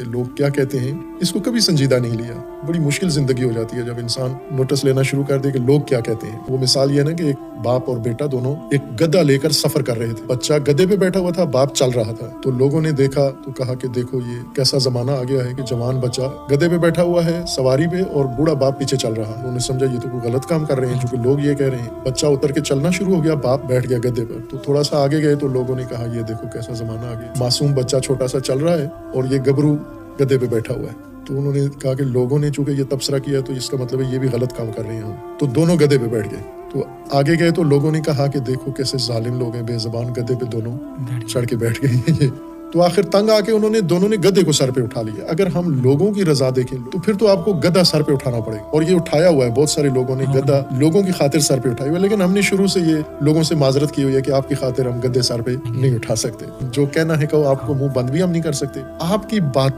لوگ کیا کہتے ہیں اس کو کبھی سنجیدہ نہیں لیا. بڑی مشکل زندگی ہو جاتی ہے جب انسان نوٹس لینا شروع کر دے کہ لوگ کیا کہتے ہیں. وہ مثال یہ ہے نا کہ ایک باپ اور بیٹا دونوں ایک گدھا لے کر سفر کر رہے تھے. بچہ گدھے پہ بیٹھا ہوا تھا, باپ چل رہا تھا. تو لوگوں نے دیکھا تو کہا کہ دیکھو یہ کیسا زمانہ آ گیا ہے کہ جوان بچہ گدھے پہ بیٹھا ہوا ہے سواری پہ اور بوڑھا باپ پیچھے چل رہا ہے. انہوں نے سمجھا یہ تو کوئی غلط کام کر رہے ہیں چونکہ لوگ یہ کہہ رہے ہیں. بچہ اتر کے چلنا شروع ہو گیا, باپ بیٹھ گیا گدھے پر. تو تھوڑا سا آگے گئے تو لوگوں نے کہا یہ دیکھو کیسا زمانہ آ گیا, معصوم بچہ چھوٹا سا چل رہا ہے اور یہ گبرو گدھے پہ بیٹھا ہوا ہے. تو انہوں نے کہا کہ لوگوں نے چونکہ یہ تبصرہ کیا تو اس کا مطلب ہے یہ بھی غلط کام کر رہے ہیں ہم. تو دونوں گدھے پہ بیٹھ گئے. تو آگے گئے تو لوگوں نے کہا کہ دیکھو کیسے ظالم لوگ ہیں, بے زبان گدھے پہ دونوں چڑھ کے بیٹھ گئے ہیں یہ. تو آخر تنگ آ کے دونوں نے گدھے کو سر پہ اٹھا لیا. اگر ہم لوگوں کی رضا دیکھیں تو پھر تو آپ کو گدھا سر پہ اٹھانا پڑے گا, اور یہ اٹھایا ہوا ہے. بہت سارے لوگوں نے گدھا لوگوں کی خاطر سر پہ اٹھائی ہوا ہے, لیکن ہم نے شروع سے یہ لوگوں سے معذرت کی ہوئی ہے کہ آپ کی خاطر ہم گدھے سر پہ نہیں اٹھا سکتے. جو کہنا ہے کہو, آپ کو منہ بند بھی ہم نہیں کر سکتے. آپ کی باتوں